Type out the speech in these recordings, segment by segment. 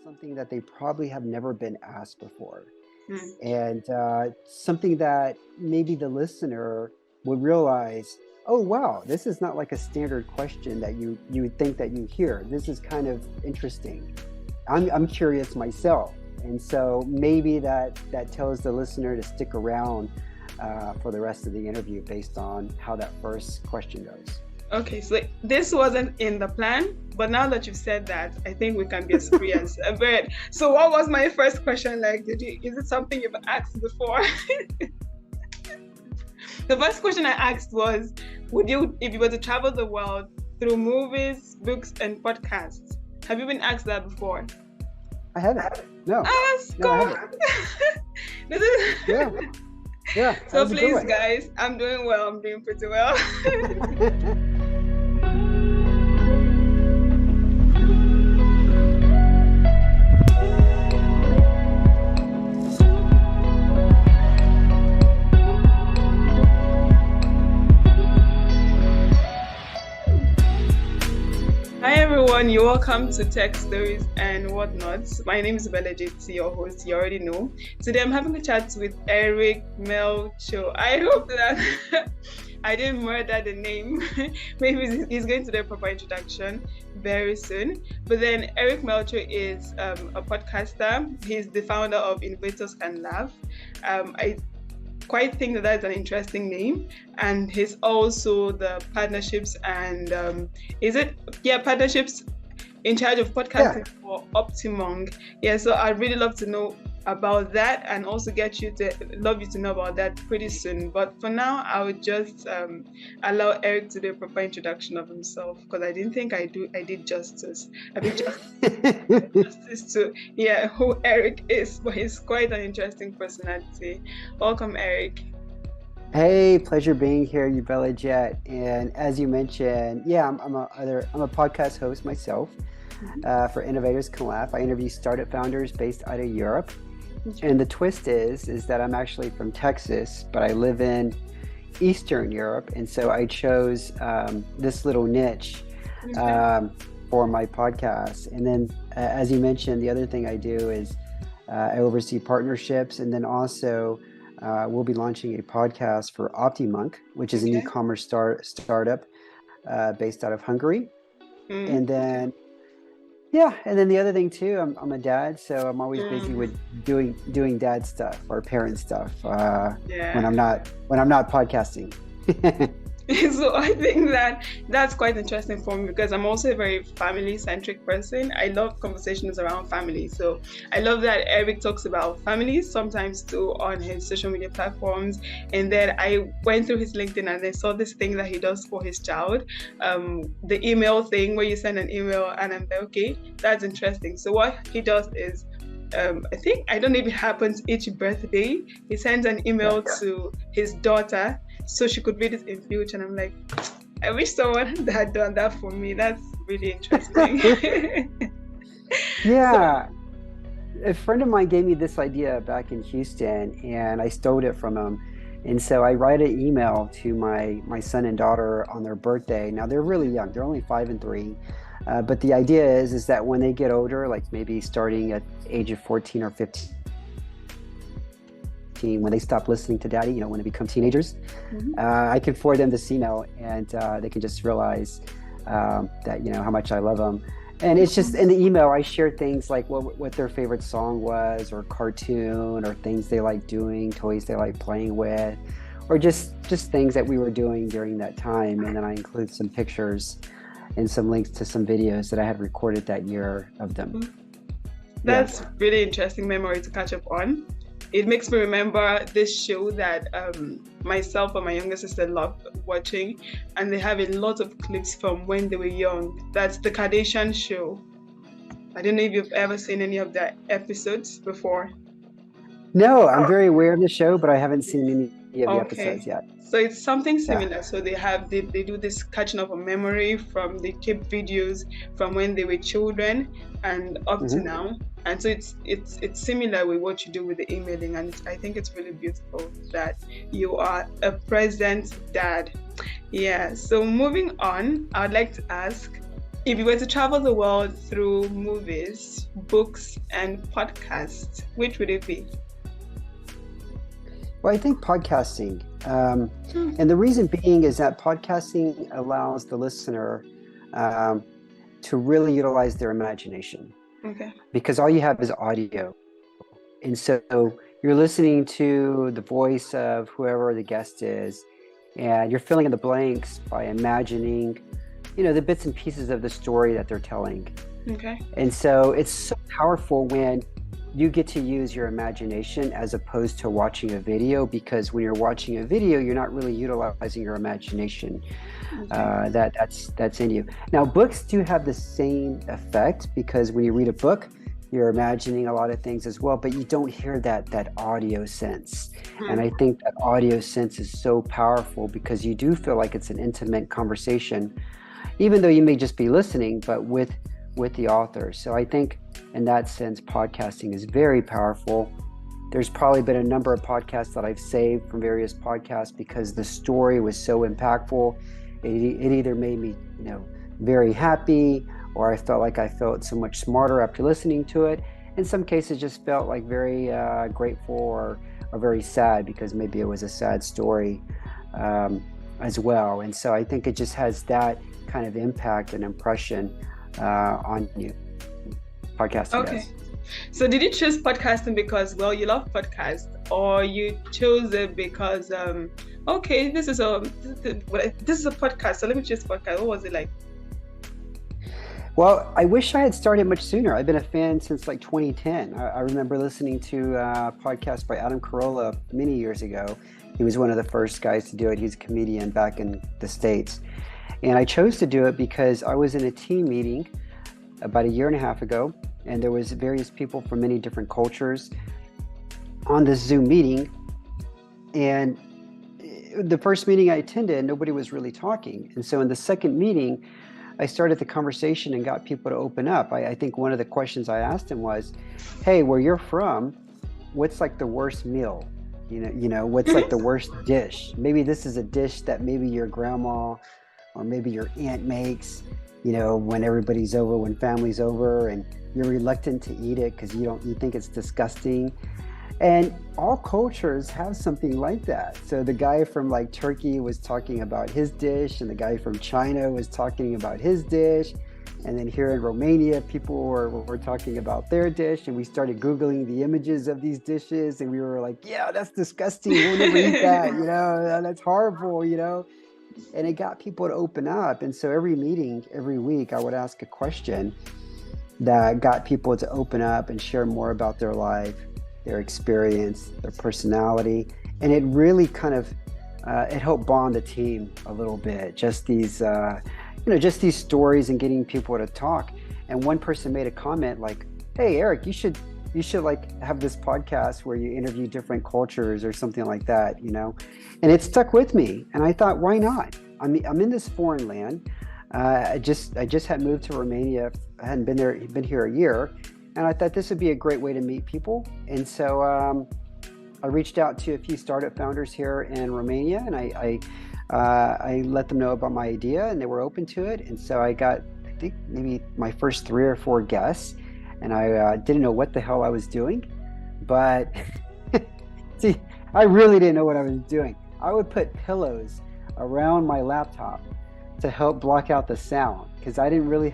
something that they probably have never been asked before. Mm. And something that maybe the listener would realize, oh, wow, this is not like a standard question that you would think that you hear. This is kind of interesting. I'm curious myself. And so maybe that tells the listener to stick around for the rest of the interview based on how that first question goes. Okay, so this wasn't in the plan, but now that you've said that, I think we can be as free as a bird. So what was my first question like? Is it something you've asked before? The first question I asked was, if you were to travel the world through movies, books, and podcasts, have you been asked that before? I haven't. No. No, I haven't. This is... Yeah. So please, guys, I'm doing well. I'm doing pretty well. Hi everyone, you're welcome to Tech Stories and Whatnot. My name is Melcho, your host, you already know. Today I'm having a chat with Eric Melchor. I hope that I didn't murder the name. Maybe he's going to do a proper introduction very soon. But then Eric Melchor is a podcaster. He's the founder of Innovators Can Laugh. I quite think that that's an interesting name, and he's also the partnerships and partnerships in charge of podcasting for Optimong. So I'd really love to know about that, and also love you to know about that pretty soon. But for now, I would just allow Eric to do a proper introduction of himself, because I didn't think I did justice. I mean, justice to who Eric is, but he's quite an interesting personality. Welcome, Eric. Hey, pleasure being here, Melcho. And as you mentioned, I'm a podcast host myself for Innovators Can Laugh. I interview startup founders based out of Europe. And the twist is that I'm actually from Texas, but I live in Eastern Europe. And so I chose this little niche for my podcast. And then, as you mentioned, the other thing I do is I oversee partnerships. And then also we'll be launching a podcast for Optimong, which is an e-commerce startup based out of Hungary. And then the other thing too, I'm a dad, so I'm always busy with doing dad stuff or parent stuff when I'm not podcasting. So I think that's quite interesting for me, because I'm also a very family-centric person. I love conversations around family. So I love that Eric talks about families sometimes too on his social media platforms. And then I went through his LinkedIn and I saw this thing that he does for his child, the email thing where you send an email, and I'm like, okay, that's interesting. So what he does is, I don't know if it happens each birthday, he sends an email to his daughter so she could read it in future. And I'm like, I wish someone had done that for me. That's really interesting. A friend of mine gave me this idea back in Houston, and I stole it from him. And so I write an email to my son and daughter on their birthday. Now they're really young; they're only 5 and 3. But the idea is that when they get older, like maybe starting at age of 14 or 15, when they stop listening to daddy, when they become teenagers, I can forward them this email, and they can just realize that, how much I love them. And it's just in the email, I share things like what their favorite song was, or cartoon, or things they like doing, toys they like playing with, or just things that we were doing during that time. And then I include some pictures and some links to some videos that I had recorded that year of them. That's really interesting memory to catch up on. It makes me remember this show that myself and my younger sister loved watching, and they have a lot of clips from when they were young. That's the Kardashian show. I don't know if you've ever seen any of the episodes before. No, I'm very aware of the show, but I haven't seen any of the episodes yet. So it's something similar. So they do this catching up on memory from the keep videos from when they were children and up to now. And so it's similar with what you do with the emailing, and I think it's really beautiful that you are a present dad. So moving on, I would like to ask, If you were to travel the world through movies, books, and podcasts, which would it be? Well, I think podcasting. Hmm. And the reason being is that podcasting allows the listener um, to really utilize their imagination Okay. because all you have is audio. And so you're listening to the voice of whoever the guest is, and you're filling in the blanks by imagining, the bits and pieces of the story that they're telling. Okay. And so it's so powerful when you get to use your imagination as opposed to watching a video, because when you're watching a video, you're not really utilizing your imagination that's in you. Now, books do have the same effect because when you read a book, you're imagining a lot of things as well, but you don't hear that audio sense. And I think that audio sense is so powerful because you do feel like it's an intimate conversation, even though you may just be listening, but with the author. So I think in that sense, podcasting is very powerful. There's probably been a number of podcasts that I've saved from various podcasts because the story was so impactful. It either made me, very happy, or I felt so much smarter after listening to it. In some cases, just felt like very grateful or very sad because maybe it was a sad story as well. And so I think it just has that kind of impact and impression on you. Podcasting Okay. does. So did you choose podcasting because, well, you love podcasts, or you chose it because, okay, this is a podcast, so let me choose podcast. What was it like? Well, I wish I had started much sooner. I've been a fan since like 2010. I remember listening to a podcast by Adam Carolla many years ago. He was one of the first guys to do it. He's a comedian back in the States. And I chose to do it because I was in a team meeting about a year and a half ago, and there was various people from many different cultures on this Zoom meeting. And the first meeting I attended, nobody was really talking. And so in the second meeting, I started the conversation and got people to open up. I think one of the questions I asked him was, hey, where you're from, what's like the worst meal? What's like the worst dish? Maybe this is a dish that maybe your grandma or maybe your aunt makes, when everybody's over, when family's over, and you're reluctant to eat it because you think it's disgusting. And all cultures have something like that. So the guy from like Turkey was talking about his dish, and the guy from China was talking about his dish. And then here in Romania, people were talking about their dish, and we started Googling the images of these dishes, and we were like, yeah, that's disgusting. We'll never eat that, that's horrible, And it got people to open up. And so every meeting, every week, I would ask a question that got people to open up and share more about their life, their experience, their personality. And it really kind of, it helped bond the team a little bit. Just these, just these stories and getting people to talk. And one person made a comment like, hey, Eric, you should like have this podcast where you interview different cultures or something like that, and it stuck with me. And I thought, why not? I'm in this foreign land. I just had moved to Romania. I hadn't been here a year. And I thought this would be a great way to meet people. And so I reached out to a few startup founders here in Romania, and I let them know about my idea, and they were open to it. And so I got, I think, maybe my first 3 or 4 guests. And I didn't know what the hell I was doing, but see, I really didn't know what I was doing. I would put pillows around my laptop to help block out the sound because I didn't really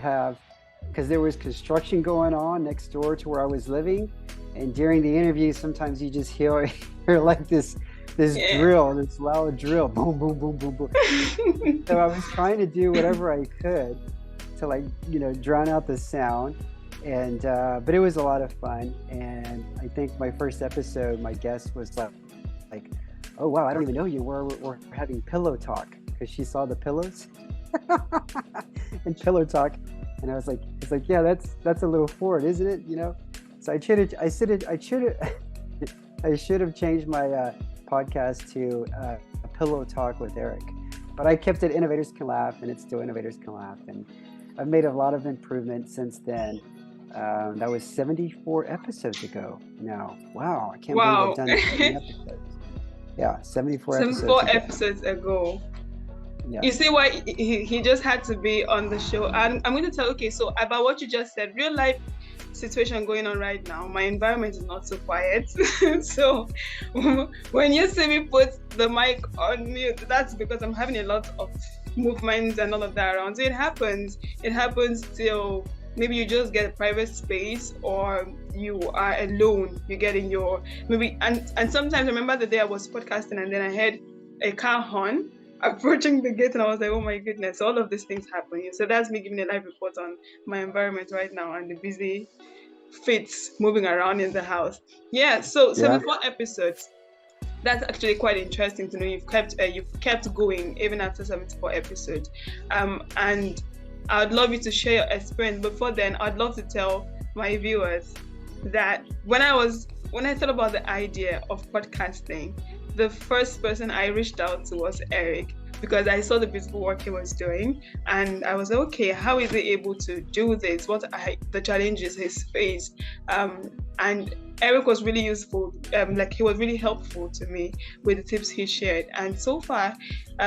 because there was construction going on next door to where I was living. And during the interview, sometimes you just hear like this drill, this loud drill, boom, boom, boom, boom, boom. So I was trying to do whatever I could to drown out the sound. And but it was a lot of fun. And I think my first episode, my guest was like, oh wow, I don't even know you. We're having pillow talk, because she saw the pillows and pillow talk. And I was like, it's like, yeah, that's a little forward, isn't it? So I should have changed my podcast to a pillow talk with Eric, but I kept it Innovators Can Laugh, and it's still Innovators Can Laugh. And I've made a lot of improvement since then. That was 74 episodes ago now. Wow, I can't believe I've done 70 episodes. Yeah, 74 episodes ago. Episodes ago. Yeah. You see why he just had to be on the show. And I'm going to tell, okay, so about what you just said, real life situation going on right now, my environment is not so quiet. So when you see me put the mic on mute, that's because I'm having a lot of movements and all of that around. So it happens. It happens till maybe you just get a private space, or you are alone. You get in your maybe, and sometimes I remember the day I was podcasting and then I heard a car horn approaching the gate, and I was like, oh my goodness, all of these things happening. So that's me giving a live report on my environment right now and the busy fits moving around in the house. Yeah, so Yeah. 74 episodes. That's actually quite interesting to know you've kept going even after 74 episodes. And I'd love you to share your experience. Before then, I'd love to tell my viewers that when I thought about the idea of podcasting, the first person I reached out to was Eric, because I saw the beautiful work he was doing, and I was like, okay, how is he able to do this? What are the challenges he's faced? And Eric was really useful, like he was really helpful to me with the tips he shared, and so far,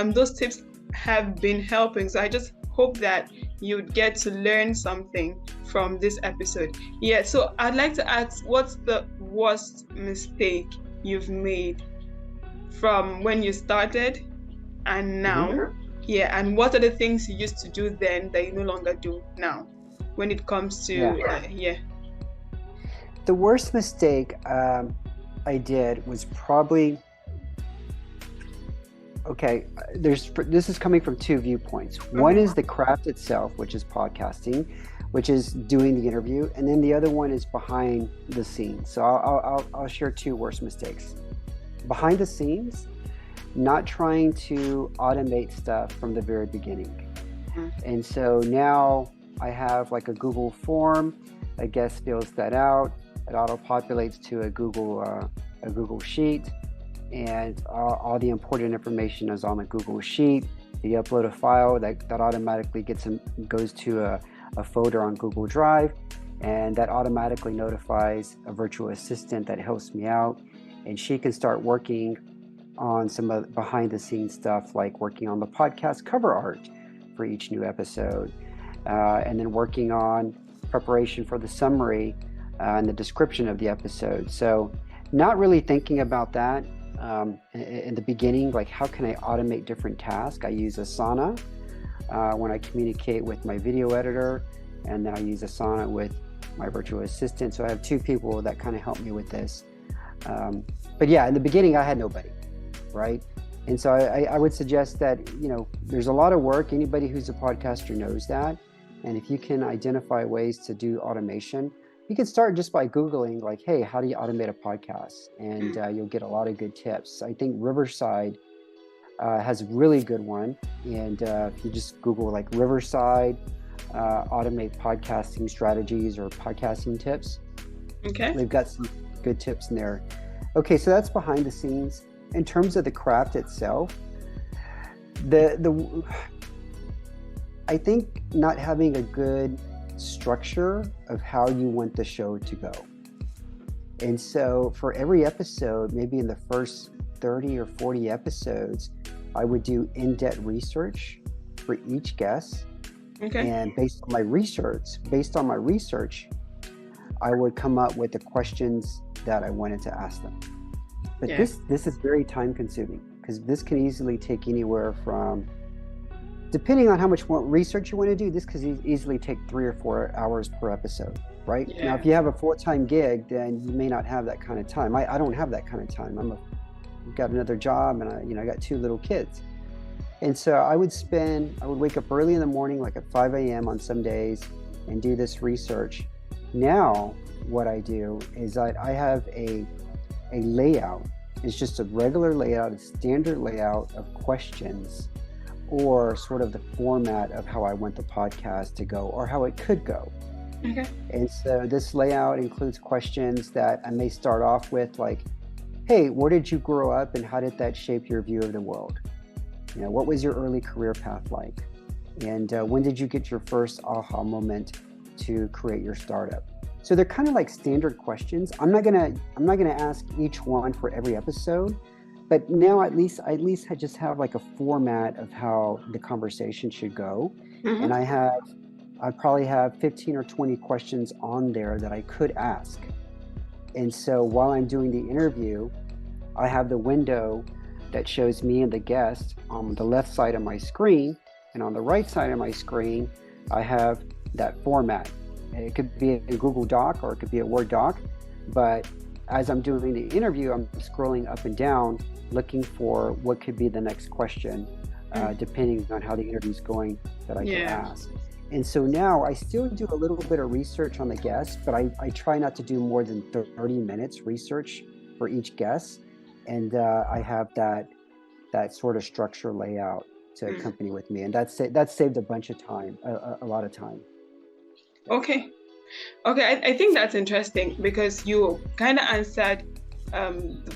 those tips have been helping. So I just hope that you'd get to learn something from this episode. Yeah, so I'd like to ask, what's the worst mistake you've made from when you started and now? Mm-hmm. Yeah, and what are the things you used to do then that you no longer do now when it comes to yeah. The worst mistake I did was probably, okay, this is coming from two viewpoints. One is the craft itself, which is podcasting, which is doing the interview, and then the other one is behind the scenes. So I'll share two worst mistakes. Behind the scenes, not trying to automate stuff from the very beginning. And so now I have like a Google form. A guest fills that out. It auto-populates to a Google sheet, and all the important information is on the Google sheet. You upload a file that automatically goes to a folder on Google Drive, and that automatically notifies a virtual assistant that helps me out, and she can start working on some of the behind-the-scenes stuff, like working on the podcast cover art for each new episode, and then working on preparation for the summary and the description of the episode. So not really thinking about that in the beginning, like how can I automate different tasks? I use Asana when I communicate with my video editor, and then I use Asana with my virtual assistant. So I have two people that kind of help me with this. But yeah, in the beginning I had nobody, right? And so I would suggest that, there's a lot of work. Anybody who's a podcaster knows that. And if you can identify ways to do automation, you can start just by Googling, like, hey, how do you automate a podcast? And you'll get a lot of good tips. I think Riverside has a really good one. And if you just Google like Riverside, automate podcasting strategies or podcasting tips, Okay. they've got some good tips in there. Okay, so that's behind the scenes. In terms of the craft itself, I think not having a good structure of how you want the show to go. And so for every episode, maybe in the first 30 or 40 episodes, I would do in-depth research for each guest. Okay. And based on my research, I would come up with the questions that I wanted to ask them. But this is very time consuming, because this can easily take anywhere from, depending on how much more research you want to do, this could easily take 3 or 4 hours per episode, right? Yeah. Now, if you have a full-time gig, then you may not have that kind of time. I don't have that kind of time. I've got another job, and I got 2 little kids. And so I would wake up early in the morning, like at 5 a.m. on some days, and do this research. Now, what I do is I have a layout. It's just a regular layout, a standard layout of questions, or sort of the format of how I want the podcast to go, or how it could go. Okay. And so this layout includes questions that I may start off with, like, hey, where did you grow up and how did that shape your view of the world? What was your early career path like? And when did you get your first aha moment to create your startup? So they're kind of like standard questions. I'm not gonna ask each one for every episode, but now at least I just have like a format of how the conversation should go. And Mm-hmm. I probably have 15 or 20 questions on there that I could ask. And so while I'm doing the interview, I have the window that shows me and the guest on the left side of my screen. And on the right side of my screen, I have that format. And it could be a Google Doc or it could be a Word doc. But as I'm doing the interview, I'm scrolling up and down looking for what could be the next question, depending on how the interview's going that I can Yeah. ask. And so now I still do a little bit of research on the guest, but I try not to do more than 30 minutes research for each guest. And I have that sort of structure layout to Mm. accompany with me. And that's saved a bunch of time, a lot of time. Okay. Okay, I think that's interesting because you kind of answered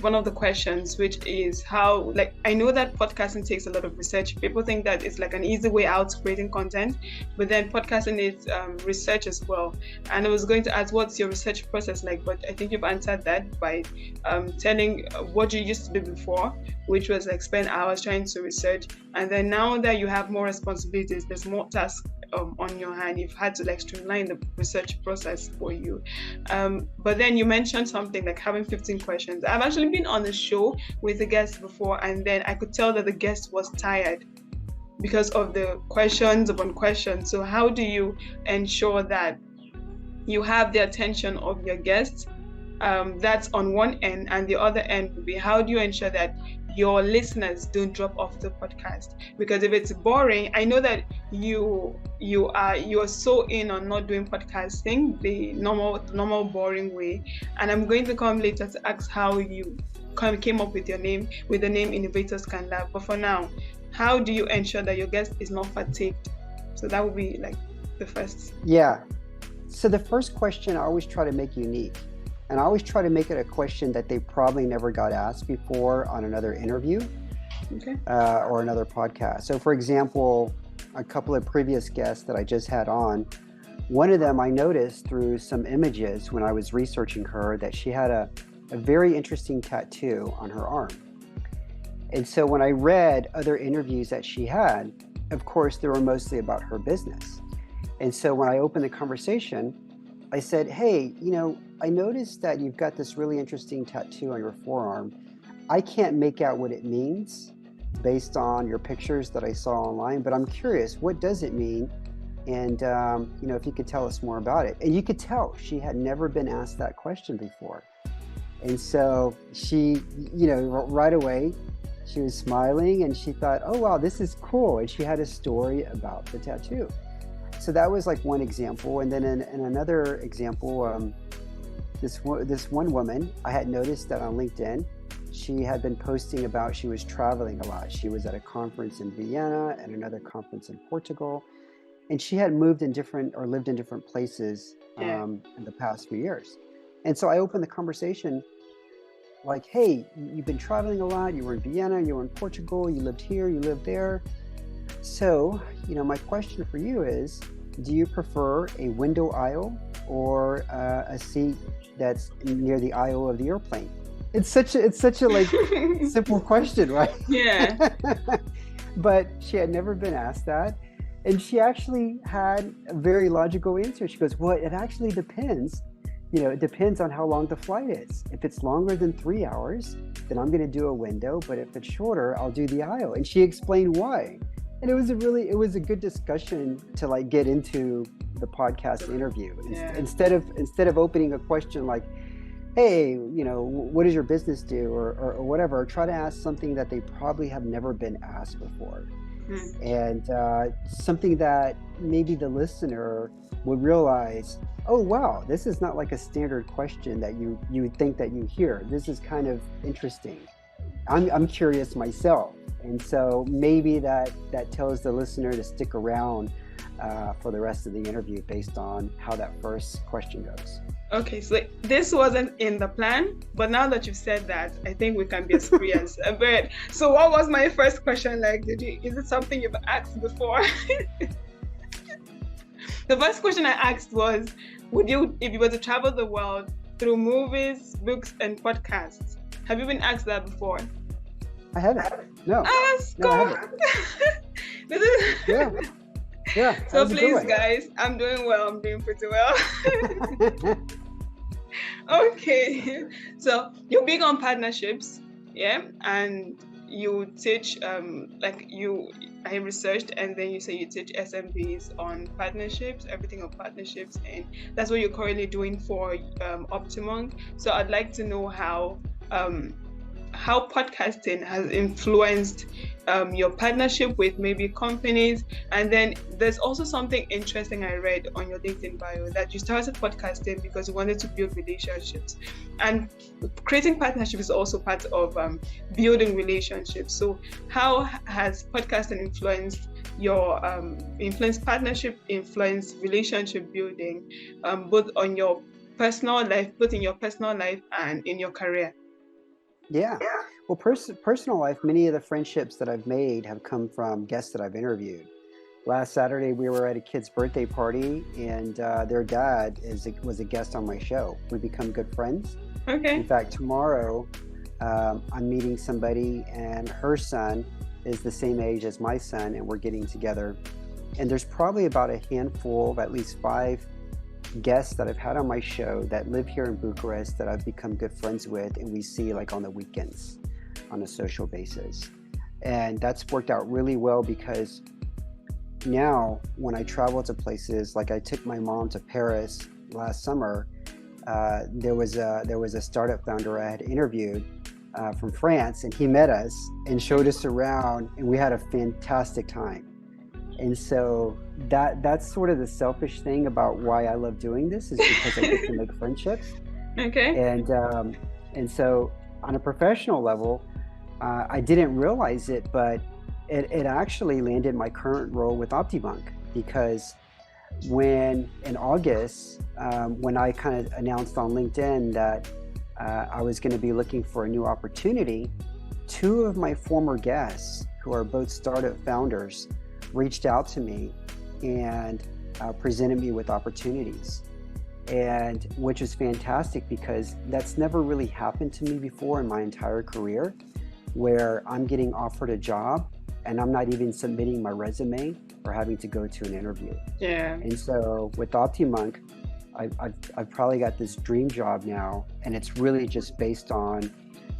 one of the questions, which is how, like, I know that podcasting takes a lot of research. People think that it's like an easy way out to creating content, but then podcasting is research as well. And I was going to ask, what's your research process like? But I think you've answered that by telling what you used to do before, which was like spend hours trying to research. And then now that you have more responsibilities, there's more tasks on your hand. You've had to like streamline the research process for you. But then you mentioned something like having 15 questions. I've actually been on a show with a guest before, and then I could tell that the guest was tired because of the questions upon questions. So how do you ensure that you have the attention of your guests? That's on one end, and the other end would be, how do you ensure that your listeners don't drop off the podcast? Because if it's boring, I know that you are so in on not doing podcasting the normal boring way, and I'm going to come later to ask how you came up with the name Innovators Can Laugh. But for now, how do you ensure that your guest is not fatigued? So that would be like the first. Yeah. So the first question I always try to make unique. And I always try to make it a question that they probably never got asked before on another interview, Okay. or another podcast. So for example, a couple of previous guests that I just had on, one of them I noticed through some images when I was researching her that she had a very interesting tattoo on her arm. And so when I read other interviews that she had, of course, they were mostly about her business. And so when I opened the conversation, I said, hey, I noticed that you've got this really interesting tattoo on your forearm. I can't make out what it means based on your pictures that I saw online, but I'm curious, what does it mean? And, if you could tell us more about it. And you could tell she had never been asked that question before. And so she, right away, she was smiling and she thought, oh, wow, this is cool. And she had a story about the tattoo. So that was like one example. And then in another example, this one woman, I had noticed that on LinkedIn, she had been posting about she was traveling a lot. She was at a conference in Vienna and another conference in Portugal. And she had lived in different places in the past few years. And so I opened the conversation like, hey, you've been traveling a lot. You were in Vienna, you were in Portugal, you lived here, you lived there. So, my question for you is, do you prefer a window aisle or a seat that's near the aisle of the airplane? It's such a like simple question, right? Yeah. But she had never been asked that. And she actually had a very logical answer. She goes, well, it actually depends. It depends on how long the flight is. If it's longer than 3 hours, then I'm going to do a window. But if it's shorter, I'll do the aisle. And she explained why. And it was a good discussion to like get into the podcast interview. Yeah. Instead of opening a question like, hey, what does your business do or whatever, try to ask something that they probably have never been asked before. And something that maybe the listener would realize, oh, wow, this is not like a standard question that you would think that you hear. This is kind of interesting. I'm curious myself. And so maybe that tells the listener to stick around for the rest of the interview based on how that first question goes. Okay, so this wasn't in the plan, but now that you've said that, I think we can be as free as a bird. So what was my first question like? Is it something you've asked before? The first question I asked was, if you were to travel the world through movies, books, and podcasts, have you been asked that before? I haven't. No, no, I Scott. haven't. This is Yeah, yeah. so How's it please, going? guys, I'm doing well. I'm doing pretty well. Okay, so you're big on partnerships, yeah, and you teach like you I researched and then you say you teach SMBs on partnerships, everything on partnerships, and that's what you're currently doing for Optimum. So I'd like to know um how podcasting has influenced your partnership with maybe companies. And then there's also something interesting I read on your LinkedIn bio that you started podcasting because you wanted to build relationships. And creating partnership is also part of building relationships. So how has podcasting influenced your influenced partnership, influenced relationship building, both on your personal life, both in your personal life and in your career? Yeah. Well, personal life, many of the friendships that I've made have come from guests that I've interviewed. Last Saturday, we were at a kid's birthday party, and their dad was a guest on my show. We become good friends. Okay. In fact, tomorrow, I'm meeting somebody, and her son is the same age as my son, and we're getting together. And there's probably about a handful of at least 5 guests that I've had on my show that live here in Bucharest that I've become good friends with, and we see like on the weekends on a social basis. And that's worked out really well because now when I travel to places, like I took my mom to Paris last summer, there was a startup founder I had interviewed from France, and he met us and showed us around, and we had a fantastic time. And so that's sort of the selfish thing about why I love doing this, is because I get to make friendships. Okay. And so on a professional level, I didn't realize it, but it actually landed my current role with OptiBunk, because when in August, when I kind of announced on LinkedIn that I was going to be looking for a new opportunity, 2 of my former guests, who are both startup founders, reached out to me and presented me with opportunities, and which is fantastic because that's never really happened to me before in my entire career, where I'm getting offered a job and I'm not even submitting my resume or having to go to an interview. Yeah. And so with OptiMonk, I've probably got this dream job now, and it's really just based on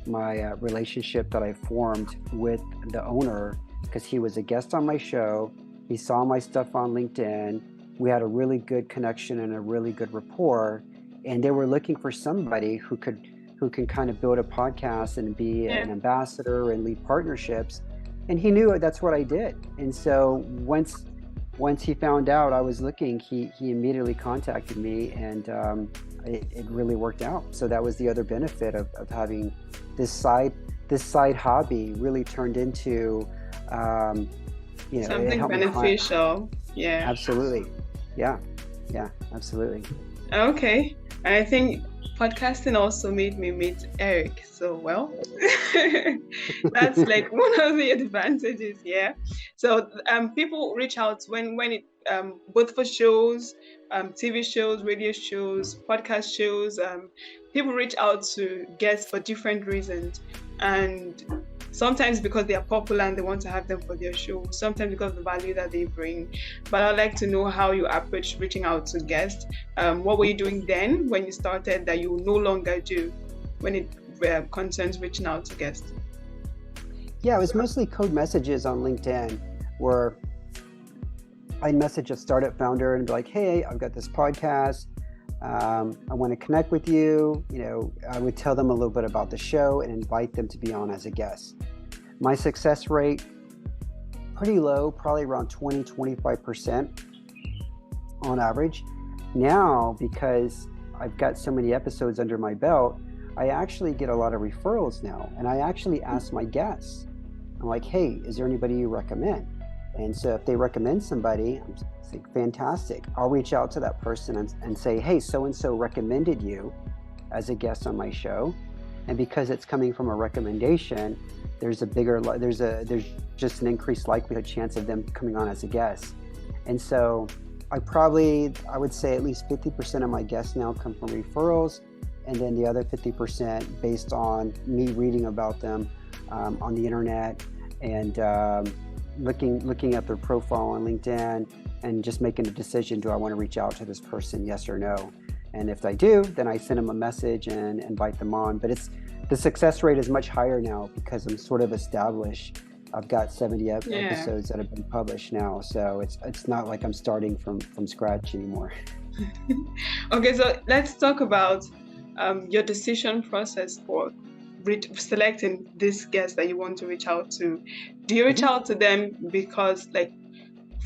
my relationship that I formed with the owner, because he was a guest on my show. He saw my stuff on LinkedIn. We had a really good connection and a really good rapport, and they were looking for somebody who can kind of build a podcast and be an ambassador and lead partnerships. And he knew that's what I did. And so once he found out I was looking, he immediately contacted me, and it really worked out. So that was the other benefit of having this side hobby really turned into something beneficial. Yeah, absolutely. Yeah, absolutely. Okay. And I think podcasting also made me meet Eric. So, well, that's like one of the advantages. Yeah. So people reach out when it both for shows, TV shows, radio shows, podcast shows, people reach out to guests for different reasons. And sometimes because they are popular and they want to have them for their show, sometimes because of the value that they bring. But I'd like to know how you approach reaching out to guests. What were you doing then when you started that you no longer do when it concerns reaching out to guests? Yeah, it was mostly code messages on LinkedIn, where I'd message a startup founder and be like, hey, I've got this podcast. I want to connect with you. I would tell them a little bit about the show and invite them to be on as a guest. My success rate, pretty low, probably around 20-25% on average. Now, because I've got so many episodes under my belt, I actually get a lot of referrals now. And I actually ask my guests, I'm like, hey, is there anybody you recommend? And so if they recommend somebody, I'm like, fantastic. I'll reach out to that person and say, hey, so-and-so recommended you as a guest on my show. And because it's coming from a recommendation, there's just an increased likelihood chance of them coming on as a guest. And so I would say at least 50% of my guests now come from referrals, and then the other 50% based on me reading about them on the internet and looking at their profile on LinkedIn and just making a decision, do I want to reach out to this person, yes or no? And if I do, then I send them a message and invite them on. But the success rate is much higher now because I'm sort of established. I've got 70 episodes that have been published now, so it's not like I'm starting from scratch anymore. Okay, so let's talk about your decision process for selecting this guest that you want to reach out to. Do you reach out to them because, like,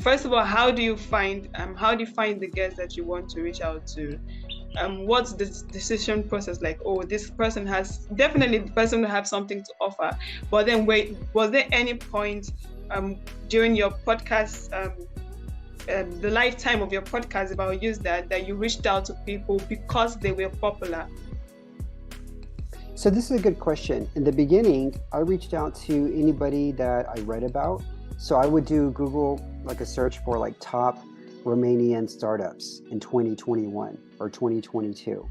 first of all, how do you find the guest that you want to reach out to? What's the decision process like? Oh, this person has definitely the person will have something to offer. But then wait, was there any point during your podcast, the lifetime of your podcast, if I'll use that you reached out to people because they were popular? So this is a good question. In the beginning, I reached out to anybody that I read about. So I would do Google, like a search for like top Romanian startups in 2021 or 2022.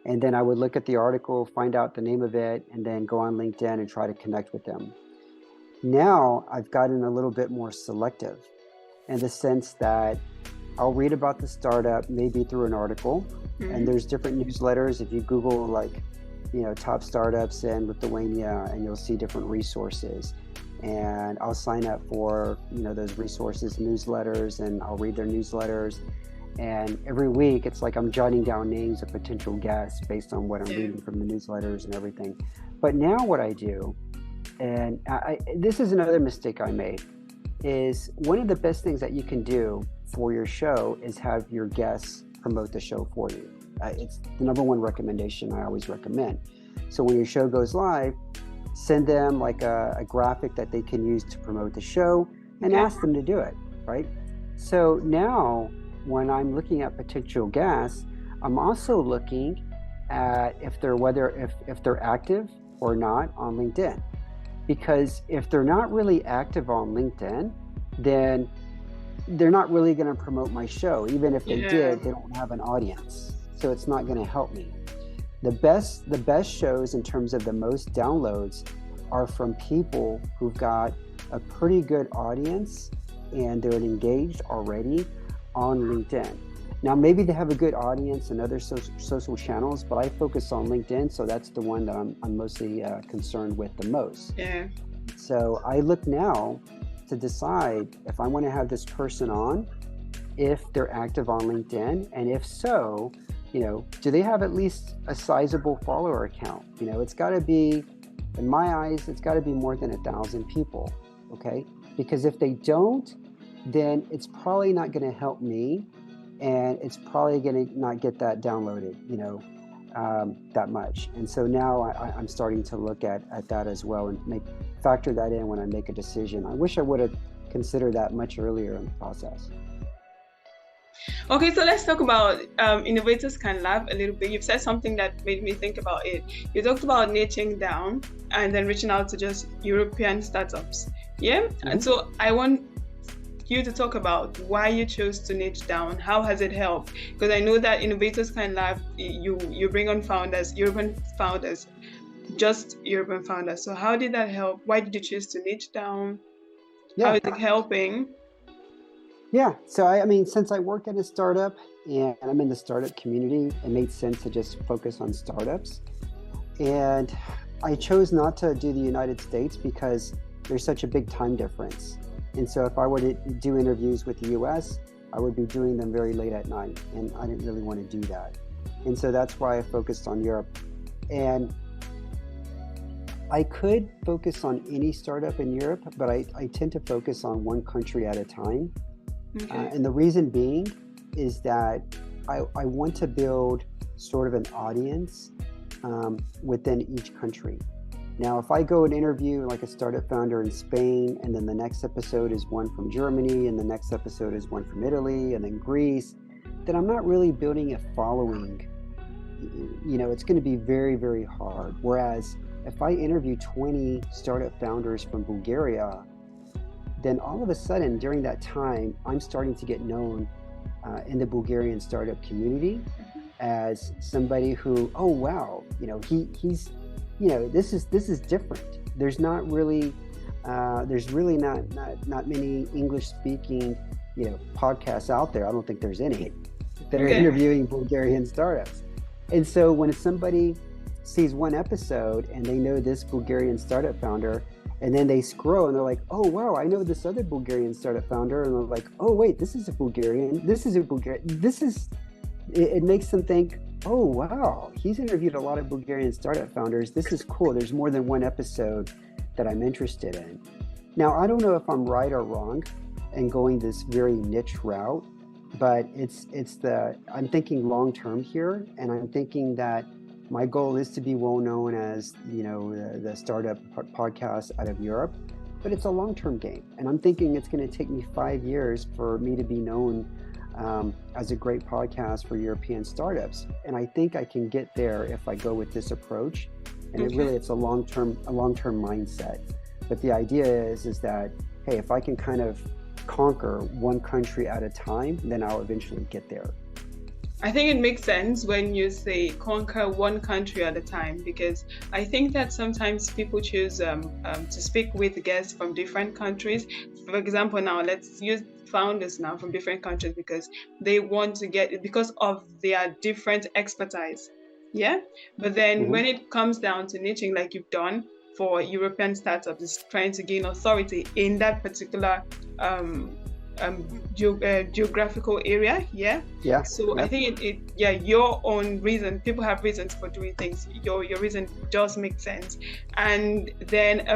And then I would look at the article, find out the name of it, and then go on LinkedIn and try to connect with them. Now I've gotten a little bit more selective in the sense that I'll read about the startup maybe through an article, and there's different newsletters. If you Google like, top startups in Lithuania, and you'll see different resources. And I'll sign up for, those resources, newsletters, and I'll read their newsletters. And every week, it's like I'm jotting down names of potential guests based on what I'm reading from the newsletters and everything. But now what I do, and this is another mistake I made, is one of the best things that you can do for your show is have your guests promote the show for you. It's the number one recommendation I always recommend. So when your show goes live, send them like a graphic that they can use to promote the show and ask them to do it, right? So now when I'm looking at potential guests, I'm also looking at if they're active or not on LinkedIn. Because if they're not really active on LinkedIn, then they're not really going to promote my show. Even if they did, they don't have an audience. So it's not going to help me. The best shows in terms of the most downloads are from people who've got a pretty good audience and they're engaged already on LinkedIn. Now, maybe they have a good audience in other social channels, but I focus on LinkedIn, so that's the one that I'm mostly concerned with the most. Yeah. So I look now to decide if I want to have this person on, if they're active on LinkedIn, and if so, do they have at least a sizable follower account? It's got to be, in my eyes, it's got to be more than 1,000 people, okay? Because if they don't, then it's probably not going to help me, and it's probably going to not get that downloaded, that much. And so now I'm starting to look at that as well and factor that in when I make a decision. I wish I would have considered that much earlier in the process. Okay, so let's talk about Innovators Can Laugh a little bit. You've said something that made me think about it. You talked about niching down and then reaching out to just European startups. Yeah? Mm-hmm. And so I want you to talk about why you chose to niche down. How has it helped? Because I know that Innovators Can Laugh, you bring on European founders. So how did that help? Why did you choose to niche down? Yeah. How is it helping? Yeah, so I mean, since I work at a startup and I'm in the startup community, it made sense to just focus on startups. And I chose not to do the United States because there's such a big time difference. And so if I were to do interviews with the US, I would be doing them very late at night, and I didn't really want to do that. And so that's why I focused on Europe. And I could focus on any startup in Europe, but I tend to focus on one country at a time. Okay. And the reason being is that I want to build sort of an audience within each country. Now, if I go and interview like a startup founder in Spain, and then the next episode is one from Germany, and the next episode is one from Italy, and then Greece, then I'm not really building a following. It's going to be very, very hard. Whereas if I interview 20 startup founders from Bulgaria, then all of a sudden during that time, I'm starting to get known in the Bulgarian startup community as somebody who, oh wow, he's, this is different there's not really there's really not many English speaking podcasts out there. I don't think there's any that are interviewing Bulgarian startups. And so when somebody sees one episode and they know this Bulgarian startup founder, and then they scroll and they're like, oh wow, I know this other Bulgarian startup founder, and they're like, oh wait, this is a Bulgarian, it makes them think, oh wow, he's interviewed a lot of Bulgarian startup founders. This is cool. There's more than one episode that I'm interested in. Now, I don't know if I'm right or wrong in going this very niche route, but I'm thinking long term here, and I'm thinking that my goal is to be well known as the startup podcast out of Europe, but it's a long term game, and I'm thinking it's going to take me 5 years for me to be known as a great podcast for European startups, and I think I can get there if I go with this approach. And it's a long-term mindset. But the idea is that, hey, if I can kind of conquer one country at a time, then I'll eventually get there. I think it makes sense when you say conquer one country at a time, because I think that sometimes people choose to speak with guests from different countries. For example, now let's use founders now from different countries because they want to get it because of their different expertise. Yeah. But then when it comes down to niching, like you've done for European startups, is trying to gain authority in that particular geographical area. Yeah. Yeah. So I think your own reason, people have reasons for doing things. Your reason does make sense. And then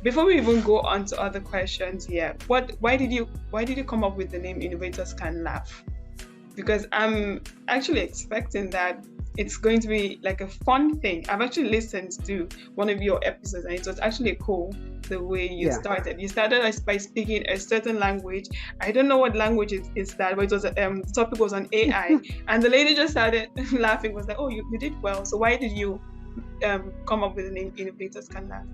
before we even go on to other questions here, why did you come up with the name Innovators Can Laugh? Because I'm actually expecting that it's going to be like a fun thing. I've actually listened to one of your episodes, and it was actually cool the way you started. You started by speaking a certain language. I don't know what language is that, but it was the topic was on AI, and the lady just started laughing. Was like, "Oh, you did well. So why did you come up with the name Innovators Can Laugh?"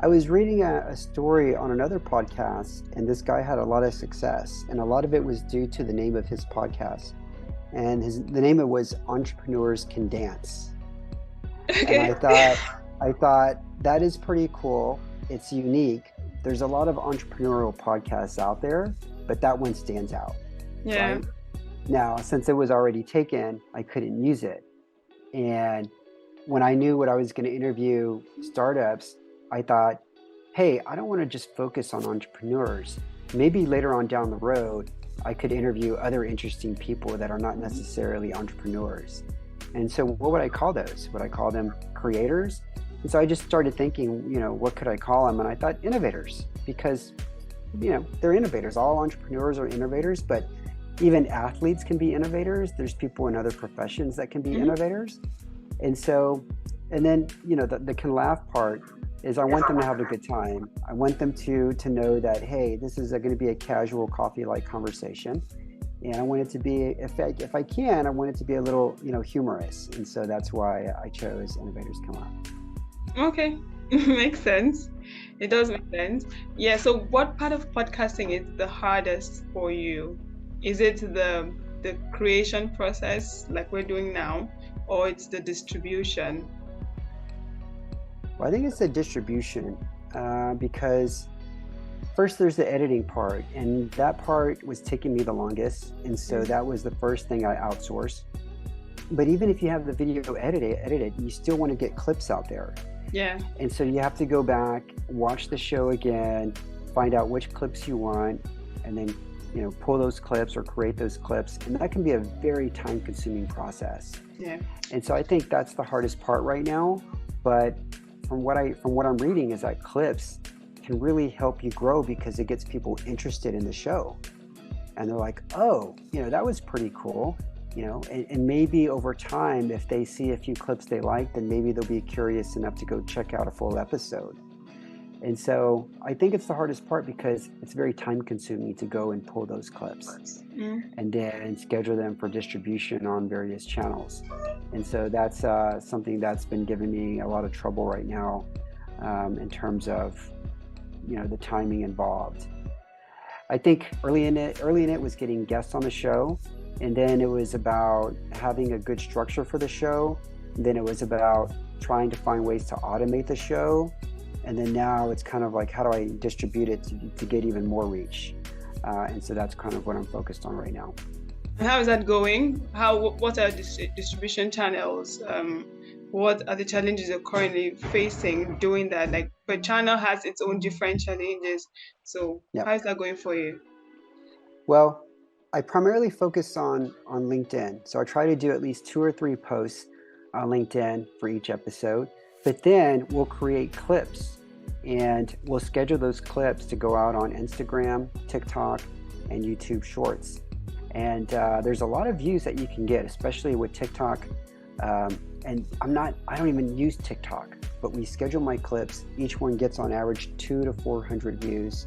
I was reading a story on another podcast, and this guy had a lot of success, and a lot of it was due to the name of his podcast. And the name of it was Entrepreneurs Can Dance. Okay. And I thought that is pretty cool. It's unique. There's a lot of entrepreneurial podcasts out there, but that one stands out. Yeah. Right? Now, since it was already taken, I couldn't use it. And when I knew what I was going to interview startups, I thought, hey, I don't want to just focus on entrepreneurs. Maybe later on down the road, I could interview other interesting people that are not necessarily entrepreneurs. And so what would I call those? Would I call them creators? And so I just started thinking, what could I call them? And I thought innovators, because, they're innovators. All entrepreneurs are innovators, but even athletes can be innovators. There's people in other professions that can be innovators. And then, the can laugh part is I want them to have a good time. I want them to know that, hey, this is going to be a casual coffee-like conversation. And I want it to be, if I can, I want it to be a little, humorous. And so that's why I chose Innovators Can Laugh. Okay, makes sense. It does make sense. Yeah, so what part of podcasting is the hardest for you? Is it the creation process like we're doing now, or it's the distribution? Well, I think it's the distribution because first there's the editing part, and that part was taking me the longest. And so that was the first thing I outsourced. But even if you have the video edited, you still want to get clips out there. Yeah. And so you have to go back, watch the show again, find out which clips you want, and then, pull those clips or create those clips. And that can be a very time-consuming process. Yeah. And so I think that's the hardest part right now. But from what I'm reading is that clips can really help you grow because it gets people interested in the show. And they're like, oh, that was pretty cool. And maybe over time, if they see a few clips they like, then maybe they'll be curious enough to go check out a full episode. And so I think it's the hardest part because it's very time consuming to go and pull those clips and then schedule them for distribution on various channels. And so that's something that's been giving me a lot of trouble right now in terms of, the timing involved. I think early in it was getting guests on the show. And then it was about having a good structure for the show. And then it was about trying to find ways to automate the show. And then now it's kind of like, how do I distribute it to get even more reach? And so that's kind of what I'm focused on right now. And how is that going? What are the distribution channels? What are the challenges you're currently facing doing that? Like, per channel has its own different challenges. So Yep. how is that going for you? Well, I primarily focus on LinkedIn. So I try to do at least 2 or 3 posts on LinkedIn for each episode. But then we'll create clips and we'll schedule those clips to go out on Instagram, TikTok, and YouTube Shorts. And there's a lot of views that you can get, especially with TikTok. And I don't even use TikTok, but we schedule my clips. Each one gets on average 200 to 400 views.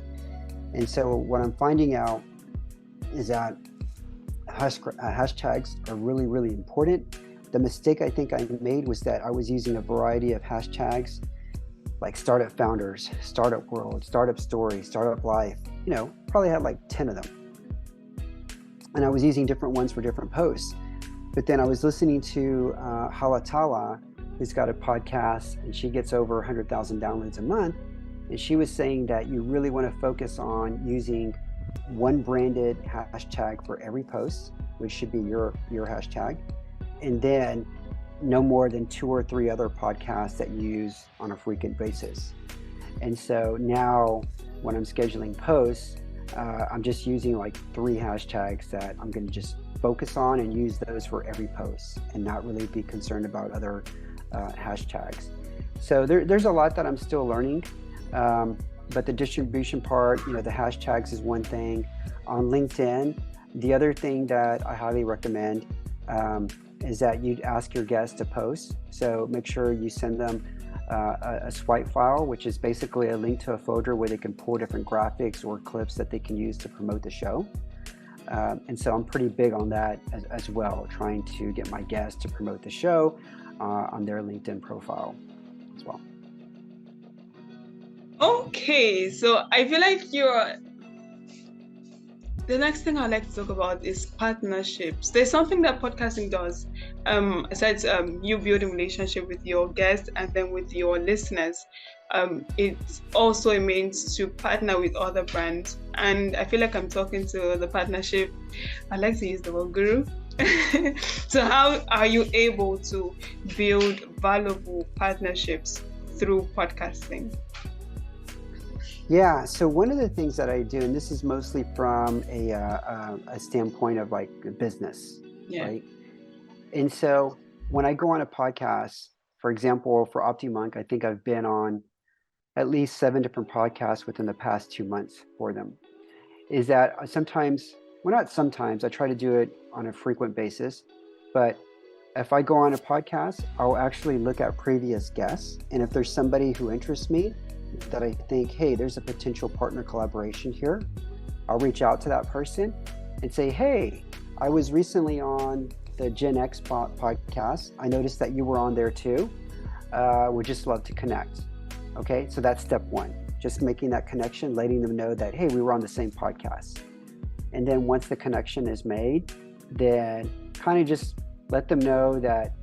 And so what I'm finding out is that hashtags are really, really important. The mistake I think I made was that I was using a variety of hashtags like Startup Founders, Startup World, Startup Story, Startup Life, probably had like 10 of them. And I was using different ones for different posts. But then I was listening to Halatala, who's got a podcast, and she gets over 100,000 downloads a month. And she was saying that you really want to focus on using one branded hashtag for every post, which should be your hashtag. And then no more than 2 or 3 other podcasts that you use on a frequent basis. And so now when I'm scheduling posts, I'm just using like 3 hashtags that I'm going to just focus on and use those for every post and not really be concerned about other hashtags. So there's a lot that I'm still learning, but the distribution part, the hashtags is one thing. On LinkedIn, the other thing that I highly recommend is that you ask your guests to post. So make sure you send them a swipe file, which is basically a link to a folder where they can pull different graphics or clips that they can use to promote the show. And so I'm pretty big on that as well, trying to get my guests to promote the show on their LinkedIn profile as well. Okay, so I feel like the next thing I'd like to talk about is partnerships. There's something that podcasting does, aside you building relationship with your guests and then with your listeners. It's also a means to partner with other brands. And I feel like I'm talking to the partnership. I like to use the word guru. So how are you able to build valuable partnerships through podcasting? Yeah, so one of the things that I do, and this is mostly from a standpoint of like business, right? And so when I go on a podcast, for example, for OptiMonk, I think I've been on at least 7 different podcasts within the past 2 months for them. Is that not sometimes, I try to do it on a frequent basis, but if I go on a podcast, I'll actually look at previous guests. And if there's somebody who interests me, that I think, hey, there's a potential partner collaboration here, I'll reach out to that person and say, hey, I was recently on the Gen X podcast. I noticed that you were on there too. Would just love to connect. Okay, so that's step 1, just making that connection, letting them know that, hey, we were on the same podcast. And then once the connection is made, then kind of just let them know that,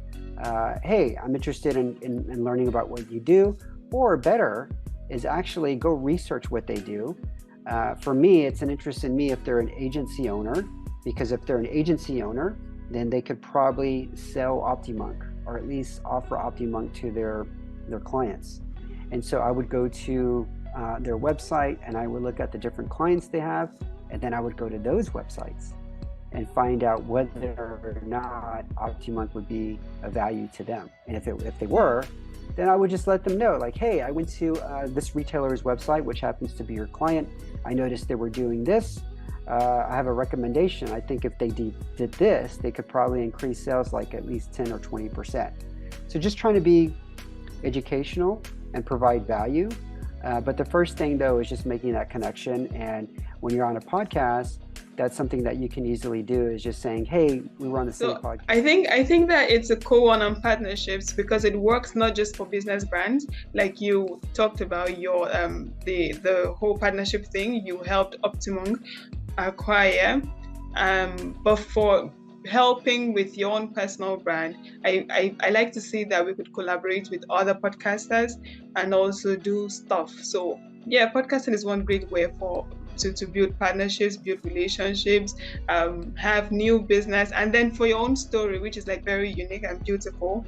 hey, I'm interested in learning about what you do, or better, is actually go research what they do. For me, it's an interest in me if they're an agency owner, because if they're an agency owner, then they could probably sell OptiMonk or at least offer OptiMonk to their clients. And so I would go to their website and I would look at the different clients they have, and then I would go to those websites and find out whether or not OptiMonk would be of value to them. And if they were, then I would just let them know, like, hey, I went to this retailer's website, which happens to be your client. I noticed they were doing this. I have a recommendation. I think if they did this, they could probably increase sales like at least 10 or 20%. So just trying to be educational and provide value. But the first thing, though, is just making that connection. And when you're on a podcast, that's something that you can easily do, is just saying, hey, we were on the same podcast. I think that it's a cool one on partnerships, because it works not just for business brands, like you talked about your the whole partnership thing you helped OptiMonk acquire, but for helping with your own personal brand, I like to see that we could collaborate with other podcasters and also do stuff. So yeah, podcasting is one great way to build partnerships, build relationships, have new business, and then for your own story, which is like very unique and beautiful,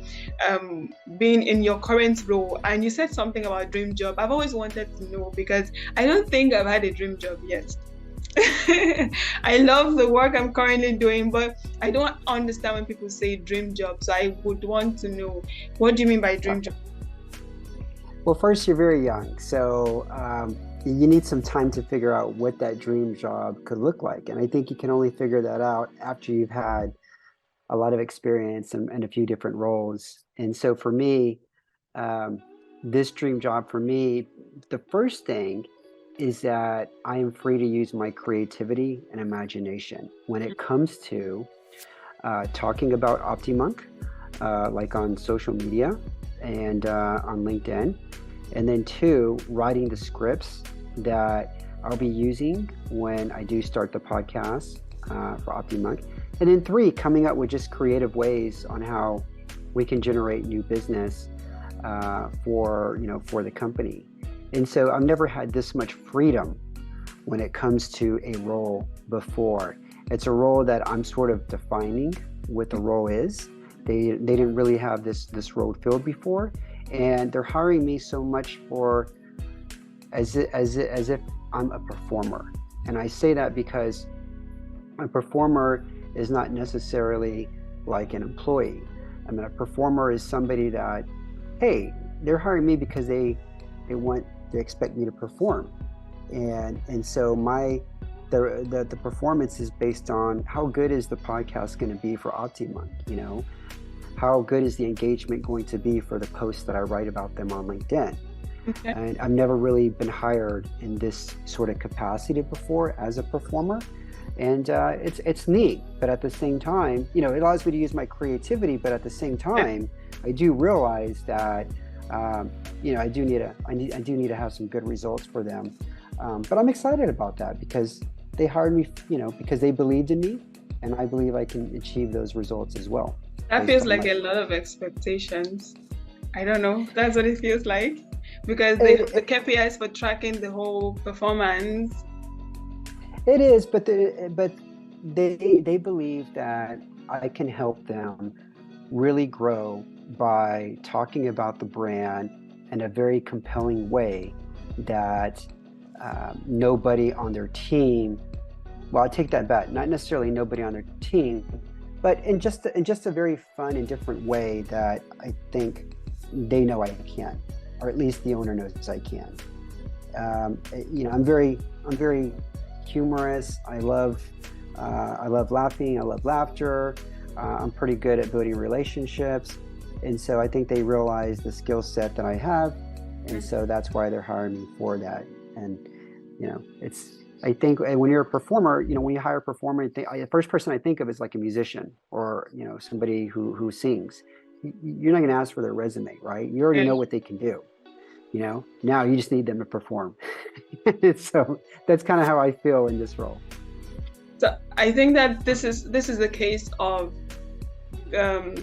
being in your current role. And you said something about dream job. I've always wanted to know, because I don't think I've had a dream job yet. I love the work I'm currently doing, but I don't understand when people say dream job. So I would want to know, what do you mean by dream job? Well, first, you're very young, so you need some time to figure out what that dream job could look like. And I think you can only figure that out after you've had a lot of experience and a few different roles. And so for me, this dream job for me, the first thing is that I am free to use my creativity and imagination when it comes to talking about OptiMonk, like on social media and on LinkedIn. And then 2, writing the scripts that I'll be using when I do start the podcast for OptiMonk. And then 3, coming up with just creative ways on how we can generate new business for the company. And so I've never had this much freedom when it comes to a role before. It's a role that I'm sort of defining what the role is. They didn't really have this role filled before, and they're hiring me so much for as if I'm a performer. And I say that because a performer is not necessarily like an employee. I mean, a performer is somebody that, hey, they're hiring me because they expect me to perform, and so the performance is based on how good is the podcast going to be for OptiMonk, how good is the engagement going to be for the posts that I write about them on LinkedIn. Okay. And I've never really been hired in this sort of capacity before as a performer, and it's neat, but at the same time, it allows me to use my creativity, but at the same time, I do realize that I do need to have some good results for them. But I'm excited about that because they hired me, because they believed in me, and I believe I can achieve those results as well. That feels like a lot of expectations. I don't know. That's what it feels like, because the KPIs for tracking the whole performance. It is, but they believe that I can help them really grow by talking about the brand in a very compelling way that nobody on their team, well, I take that back, not necessarily nobody on their team, but in just a very fun and different way that I think they know I can, or at least the owner knows I can. I'm very humorous. I love laughing. I love laughter. I'm pretty good at building relationships. And so I think they realize the skill set that I have. And so that's why they're hiring me for that. And, I think when you're a performer, when you hire a performer, the first person I think of is like a musician or, somebody who sings. You're not going to ask for their resume, right? You already know what they can do. Now you just need them to perform. So that's kind of how I feel in this role. So I think that this is the case of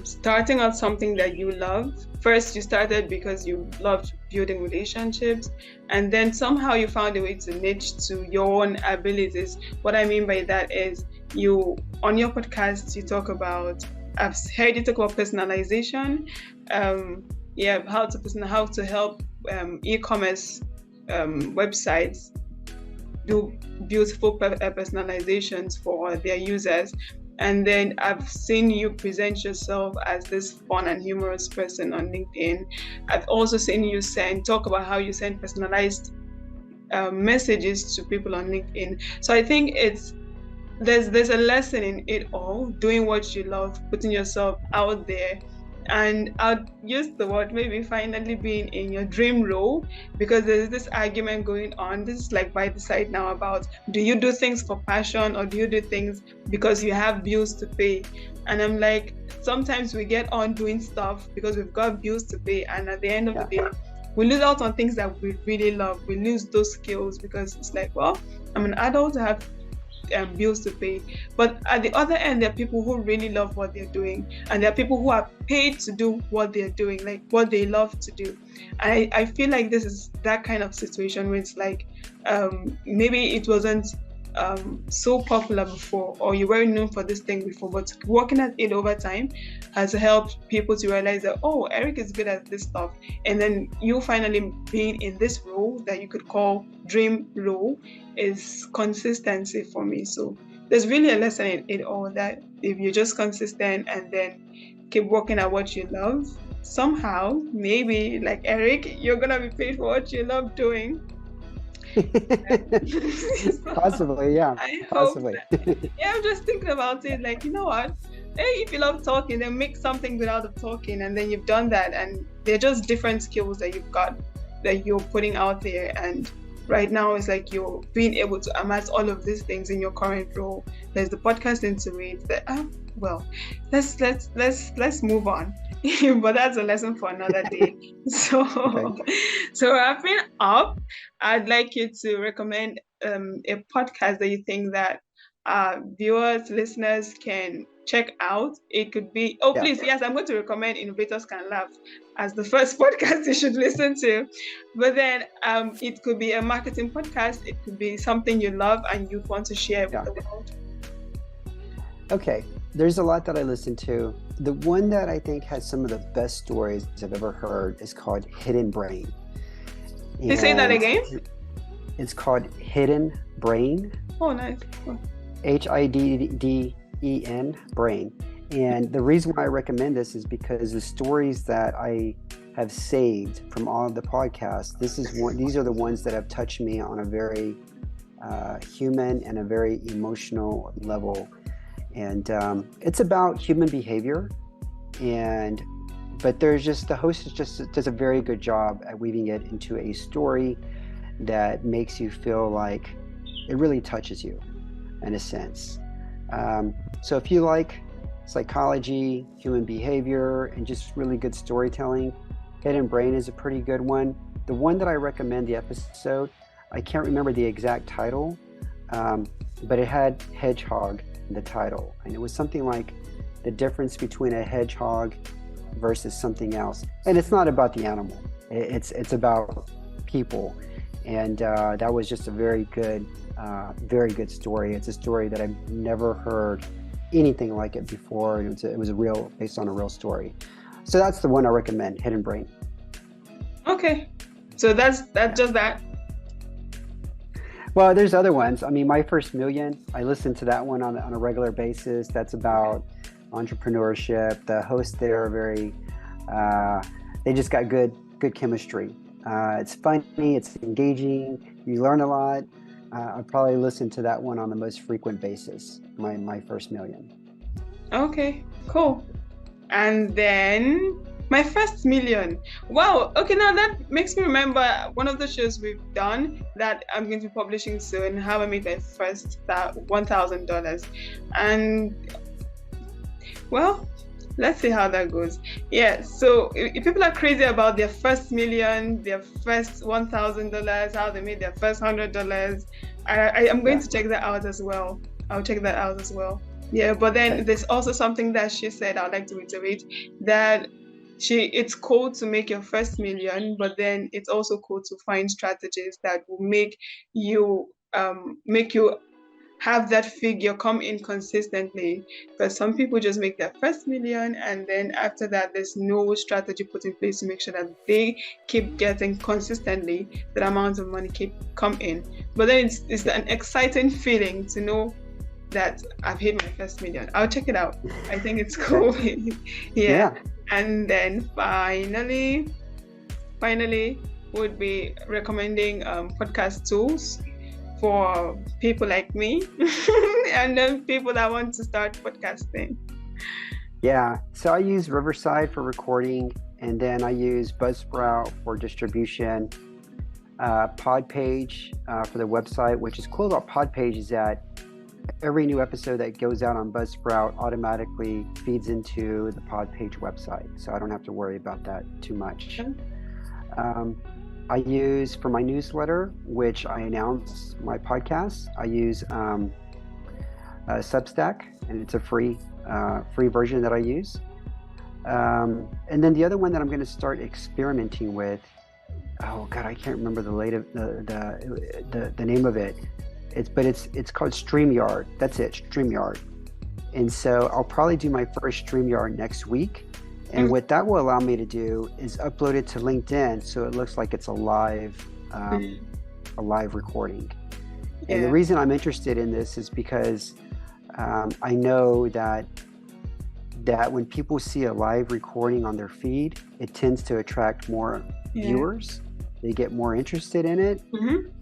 starting out something that you love. First, you started because you loved building relationships, and then somehow you found a way to niche to your own abilities. What I mean by that is, on your podcast, you talk about, I've heard you talk about personalization. How to help e-commerce websites do beautiful personalizations for their users. And then I've seen you present yourself as this fun and humorous person on LinkedIn. I've also seen you talk about how you send personalized messages to people on LinkedIn. So I think there's a lesson in it all, doing what you love, putting yourself out there. And I'll use the word maybe finally being in your dream role, because there's this argument going on. This is like by the side now about, do you do things for passion or do you do things because you have bills to pay? And I'm like, sometimes we get on doing stuff because we've got bills to pay, and at the end of the day, we lose out on things that we really love. We lose those skills because it's like, well, I'm an adult, I have bills to pay. But at the other end, there are people who really love what they're doing, and there are people who are paid to do what they're doing, like what they love to do. I feel like this is that kind of situation where it's like maybe it wasn't so popular before, or you weren't known for this thing before, but working at it over time has helped people to realize that, oh, Eric is good at this stuff, and then you finally being in this role that you could call dream role is consistency for me. So there's really a lesson in it all, that if you're just consistent and then keep working at what you love, somehow maybe like Eric, you're gonna be paid for what you love doing. Possibly, yeah. I Possibly. hope that. Yeah, I'm just thinking about it. Like, you know what? Hey, if you love talking, then make something good out of talking, and then you've done that. And they're just different skills that you've got that you're putting out there. And right now, it's like you're being able to amass all of these things in your current role. There's the podcast into it. That well, let's move on. But that's a lesson for another day. So, Okay. so wrapping up, I'd like you to recommend a podcast that you think that viewers, listeners can check out. It could be, oh, Yeah. please, yes, I'm going to recommend Innovators Can Laugh as the first podcast you should listen to. But then it could be a marketing podcast. It could be something you love and you'd want to share with the world. Okay. There's a lot that I listen to. The one that I think has some of the best stories I've ever heard is called Hidden Brain. Can you say that again? It's called Hidden Brain. Oh, nice. Oh. HIDDEN Brain. And the reason why I recommend this is because the stories that I have saved from all of the podcasts, these are the ones that have touched me on a very human and a very emotional level. And it's about human behavior, but the host does a very good job at weaving it into a story that makes you feel like it really touches you in a sense. So if you like psychology, human behavior, and just really good storytelling, Hidden Brain is a pretty good one. The one that I recommend, the episode, I can't remember the exact title, but it had hedgehog in the title, and it was something like the difference between a hedgehog versus something else. And it's not about the animal, it's about people. And that was just a very good story. It's a story that I've never heard anything like it before. It was based on a real story. So that's the one I recommend, Hidden Brain. Okay, so that's just that. Well, there's other ones. I mean, My First Million, I listen to that one on a regular basis. That's about entrepreneurship. The hosts there are very, they just got good chemistry. It's funny, it's engaging, you learn a lot. I probably listen to that one on the most frequent basis, My First Million. Okay, cool. And then My First Million. Wow. Okay, now that makes me remember one of the shows we've done that I'm going to be publishing soon, How I Made My First $1,000. And well, let's see how that goes. Yeah, so if people are crazy about their first million, their first $1,000, how they made their first $100, I'm going to check that out as well. I'll check that out as well. Yeah, but then there's also something that she said I'd like to reiterate, that it's cool to make your first million, but then it's also cool to find strategies that will make you have that figure come in consistently. Because some people just make their first million, and then after that there's no strategy put in place to make sure that they keep getting consistently that amount of money come in. But then it's an exciting feeling to know that I've hit my first million. I'll check it out. I think it's cool. Yeah. And then finally would be recommending podcast tools for people like me and then people that want to start podcasting. Yeah, so I use Riverside for recording, and then I use Buzzsprout for distribution, Podpage for the website. Which is cool about Podpage is that every new episode that goes out on Buzzsprout automatically feeds into the Podpage website, so I don't have to worry about that too much. I use for my newsletter, which I announce my podcast, I use Substack, and it's a free version that I use. And then the other one that I'm going to start experimenting with, oh God, I can't remember the name of it. It's called StreamYard. That's it, StreamYard. And so I'll probably do my first StreamYard next week. And what that will allow me to do is upload it to LinkedIn so it looks like it's a live recording. Yeah. And the reason I'm interested in this is because I know that when people see a live recording on their feed, it tends to attract more viewers. They get more interested in it.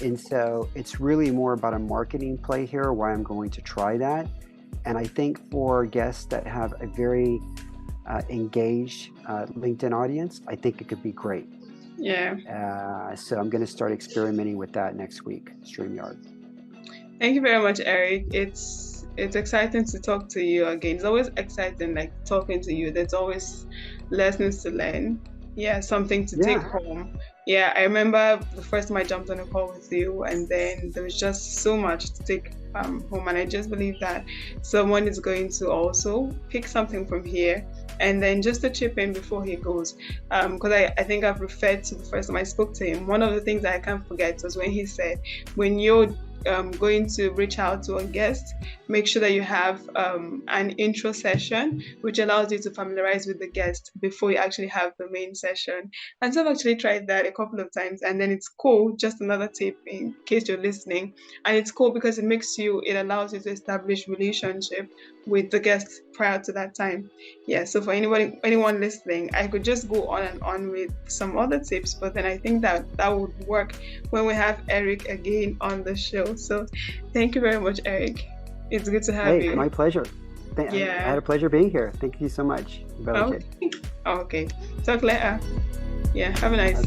And so it's really more about a marketing play here, why I'm going to try that. And I think for guests that have a very engaged LinkedIn audience, I think it could be great. Yeah. So I'm going to start experimenting with that next week, StreamYard. Thank you very much, Eric. It's exciting to talk to you again. It's always exciting, like talking to you. There's always lessons to learn. Yeah, something to take home. Yeah, I remember the first time I jumped on a call with you, and then there was just so much to take home, and I just believe that someone is going to also pick something from here. And then just to chip in before he goes, because I think I've referred to the first time I spoke to him, one of the things that I can't forget was when he said, when you're going to reach out to a guest, make sure that you have an intro session, which allows you to familiarize with the guest before you actually have the main session. And so I've actually tried that a couple of times, and then it's cool. Just another tip in case you're listening, and it's cool because it allows you to establish relationship with the guest prior to that time. Yeah, so for anyone listening, I could just go on and on with some other tips, but then I think that would work when we have Eric again on the show. So thank you very much, Eric. It's good to have you. My pleasure. I had a pleasure being here. Thank you so much. Okay. Talk later. Yeah, have a nice